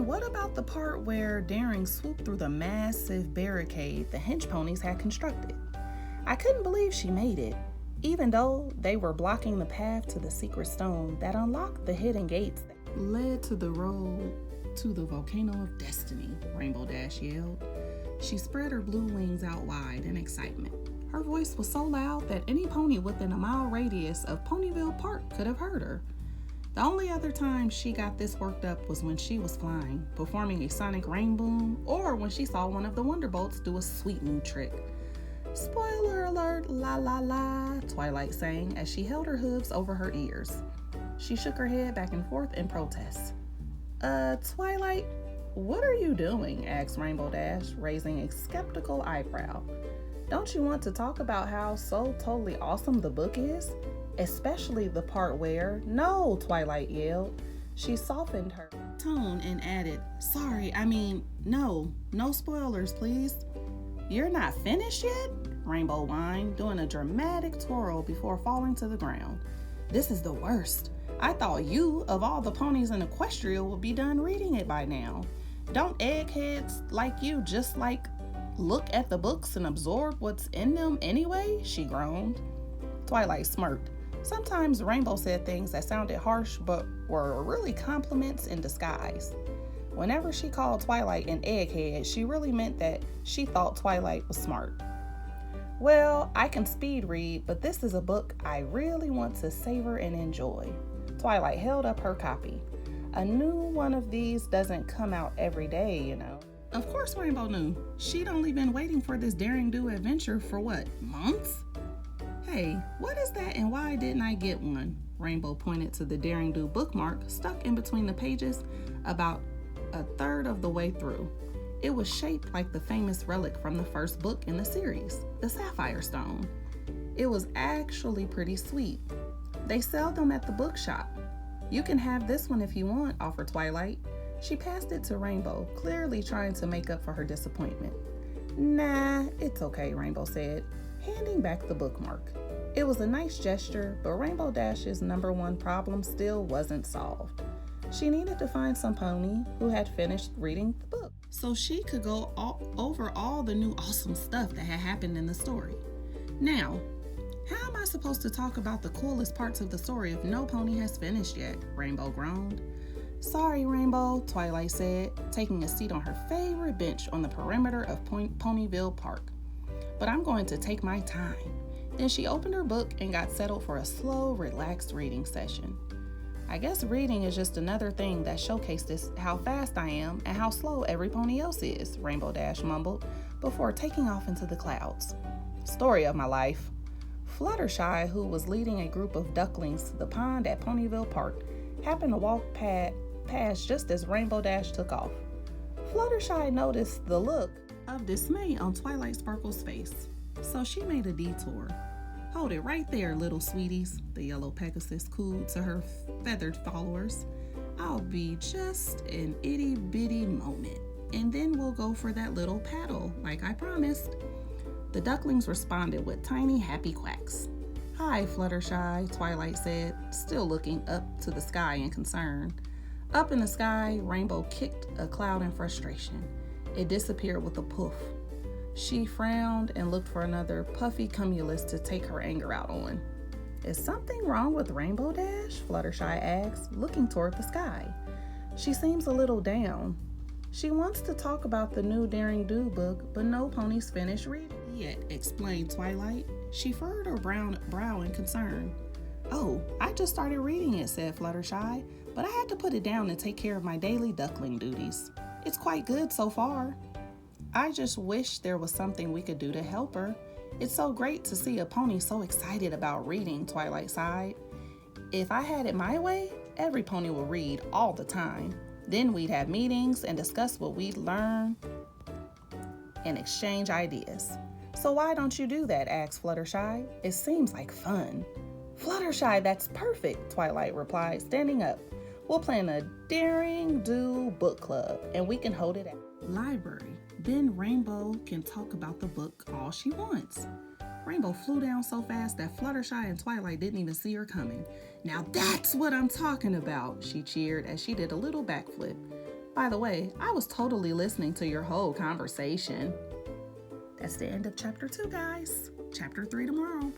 then what about the part where Daring swooped through the massive barricade the hench ponies had constructed? I couldn't believe she made it, even though they were blocking the path to the secret stone that unlocked the hidden gates that led to the road to the volcano of destiny, RainbowDash yelled. She spread her blue wings out wide in excitement. Her voice was so loud that any pony within a mile radius of PonyVille Park could have heard her. The only other time she got this worked up was when she was flying, performing a sonic rain boom, or when she saw one of the Wonderbolts do a sweet new trick. Spoiler alert, la la la, Twilight sang as she held her hooves over her ears. She shook her head back and forth in protest. Twilight, what are you doing? Asked RainbowDash, raising a skeptical eyebrow. Don't you want to talk about how so totally awesome the book is? Especially the part where, no, Twilight yelled. She softened her tone and added, sorry, no spoilers, please. You're not finished yet? Rainbow whined, doing a dramatic twirl before falling to the ground. This is the worst. I thought you, of all the ponies in Equestria, would be done reading it by now. Don't eggheads like you just look at the books and absorb what's in them anyway? She groaned. Twilight smirked. Sometimes Rainbow said things that sounded harsh but were really compliments in disguise. Whenever she called Twilight an egghead, she really meant that she thought Twilight was smart. Well, I can speed read, but this is a book I really want to savor and enjoy. Twilight held up her copy. A new one of these doesn't come out every day, you know. Of course Rainbow knew. She'd only been waiting for this daring do adventure for what, months? Hey, what is that and why didn't I get one? Rainbow pointed to the Daring Do bookmark stuck in between the pages about a third of the way through. It was shaped like the famous relic from the first book in the series, the Sapphire Stone. It was actually pretty sweet. They sell them at the bookshop. You can have this one if you want, offered Twilight. She passed it to Rainbow, clearly trying to make up for her disappointment. Nah, it's okay, Rainbow said, handing back the bookmark. It was a nice gesture, but RainbowDash's #1 problem still wasn't solved. She needed to find some pony who had finished reading the book so she could go over all the new awesome stuff that had happened in the story. Now, how am I supposed to talk about the coolest parts of the story if no pony has finished yet? Rainbow groaned. Sorry, Rainbow, Twilight said, taking a seat on her favorite bench on the perimeter of PonyVille Park. But I'm going to take my time. Then she opened her book and got settled for a slow, relaxed reading session. I guess reading is just another thing that showcases how fast I am and how slow every pony else is, RainbowDash mumbled before taking off into the clouds. Story of my life. Fluttershy, who was leading a group of ducklings to the pond at PonyVille Park, happened to walk past just as RainbowDash took off. Fluttershy noticed the look of dismay on Twilight Sparkle's face, so she made a detour. Hold it right there, little sweeties, the yellow Pegasus cooed to her feathered followers. I'll be just an itty-bitty moment, and then we'll go for that little paddle, like I promised. The ducklings responded with tiny, happy quacks. Hi, Fluttershy, Twilight said, still looking up to the sky in concern. Up in the sky, Rainbow kicked a cloud in frustration. It disappeared with a poof. She frowned and looked for another puffy cumulus to take her anger out on. Is something wrong with RainbowDash? Fluttershy asked, looking toward the sky. She seems a little down. She wants to talk about the new Daring Do book, but no ponies finished reading yet, explained Twilight. She furrowed her brow in concern. Oh, I just started reading it, said Fluttershy, but I had to put it down and take care of my daily duckling duties. It's quite good so far. I just wish there was something we could do to help her. It's so great to see a pony so excited about reading, Twilight sighed. If I had it my way, every pony would read all the time. Then we'd have meetings and discuss what we'd learn and exchange ideas. So why don't you do that? Asked Fluttershy. It seems like fun. Fluttershy, that's perfect, Twilight replied, standing up. We'll plan a Daring Do book club, and we can hold it at the library. Then Rainbow can talk about the book all she wants. Rainbow flew down so fast that Fluttershy and Twilight didn't even see her coming. Now that's what I'm talking about, she cheered as she did a little backflip. By the way, I was totally listening to your whole conversation. That's the end of chapter 2, guys. Chapter 3 tomorrow.